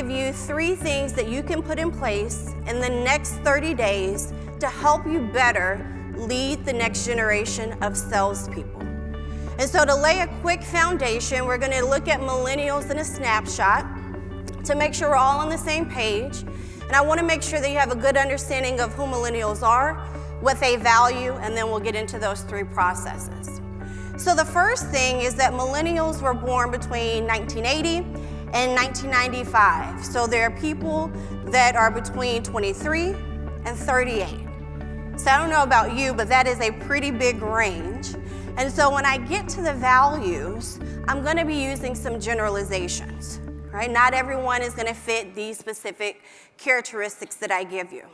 give you 3 things that you can put in place in the next 30 days to help you better lead the next generation of salespeople. And so to lay a quick foundation, we're going to look at millennials in a snapshot to make sure we're all on the same page. And I want to make sure that you have a good understanding of who millennials are, what they value, and then we'll get into those 3 processes. So the first thing is that millennials were born between 1980 and 1995. So there are people that are between 23 and 38. So I don't know about you, but that is a pretty big range. And so when I get to the values, I'm going to be using some generalizations, right? Not everyone is going to fit these specific characteristics that I give you.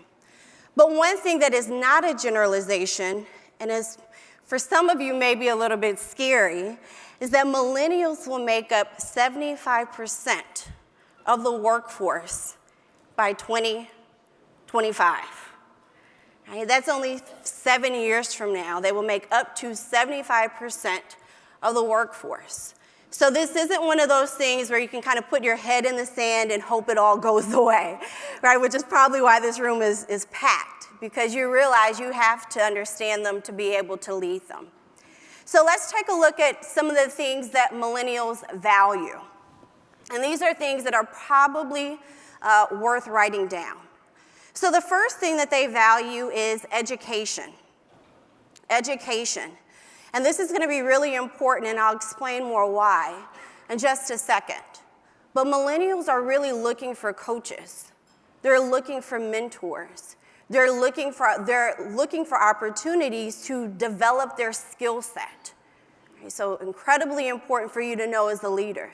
But one thing that is not a generalization, and is for some of you maybe a little bit scary, is that millennials will make up 75% of the workforce by 2025. Right? That's only 7 years from now. They will make up to 75% of the workforce. So this isn't one of those things where you can kind of put your head in the sand and hope it all goes away, right? Which is probably why this room is packed, because you realize you have to understand them to be able to lead them. So let's take a look at some of the things that millennials value. And these are things that are probably worth writing down. So the first thing that they value is education. Education. And this is going to be really important, and I'll explain more why in just a second. But millennials are really looking for coaches. They're looking for mentors. They're looking for opportunities to develop their skill set. Okay, so incredibly important for you to know as a leader.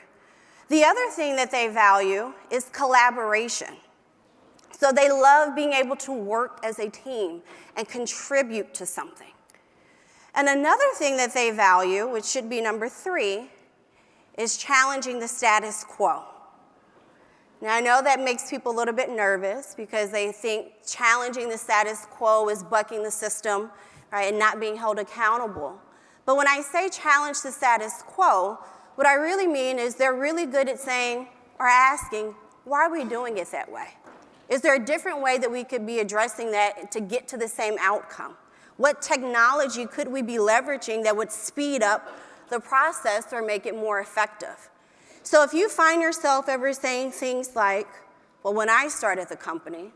The other thing that they value is collaboration. So they love being able to work as a team and contribute to something. And another thing that they value, which should be number 3, is challenging the status quo. Now, I know that makes people a little bit nervous because they think challenging the status quo is bucking the system, right, and not being held accountable. But when I say challenge the status quo, what I really mean is they're really good at saying or asking, why are we doing it that way? Is there a different way that we could be addressing that to get to the same outcome? What technology could we be leveraging that would speed up the process or make it more effective? So if you find yourself ever saying things like, well, when I started the company,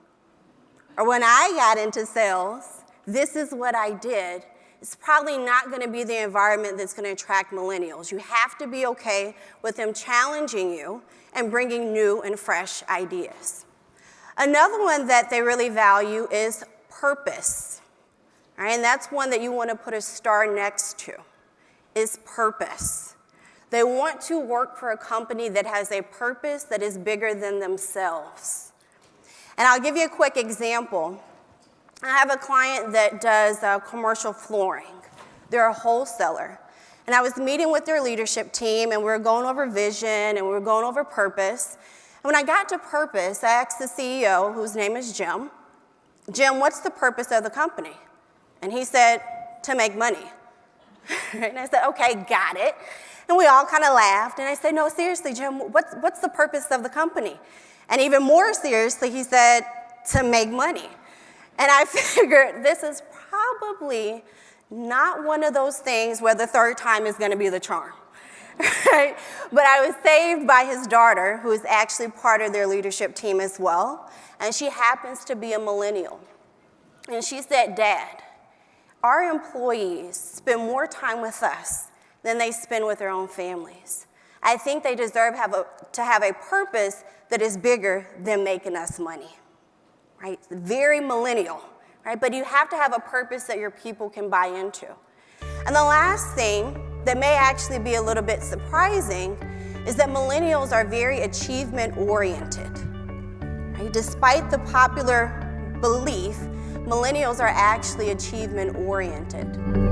or when I got into sales, this is what I did, it's probably not going to be the environment that's going to attract millennials. You have to be okay with them challenging you and bringing new and fresh ideas. Another one that they really value is purpose. All right, and that's one that you want to put a star next to, is purpose. They want to work for a company that has a purpose that is bigger than themselves. And I'll give you a quick example. I have a client that does commercial flooring. They're a wholesaler. And I was meeting with their leadership team, and we were going over vision, and we were going over purpose. And when I got to purpose, I asked the CEO, whose name is Jim, Jim, what's the purpose of the company? And he said, to make money. And I said, okay, got it. And we all kind of laughed. And I said, no, seriously, Jim, what's the purpose of the company? And even more seriously, he said, to make money. And I figured this is probably not one of those things where the third time is going to be the charm. Right? But I was saved by his daughter, who is actually part of their leadership team as well. And she happens to be a millennial. And she said, Dad, our employees spend more time with us than they spend with their own families. I think they deserve to have a purpose that is bigger than making us money. Right? Very millennial, right? But you have to have a purpose that your people can buy into. And the last thing that may actually be a little bit surprising is that millennials are very achievement-oriented. Right? Despite the popular belief, millennials are actually achievement-oriented.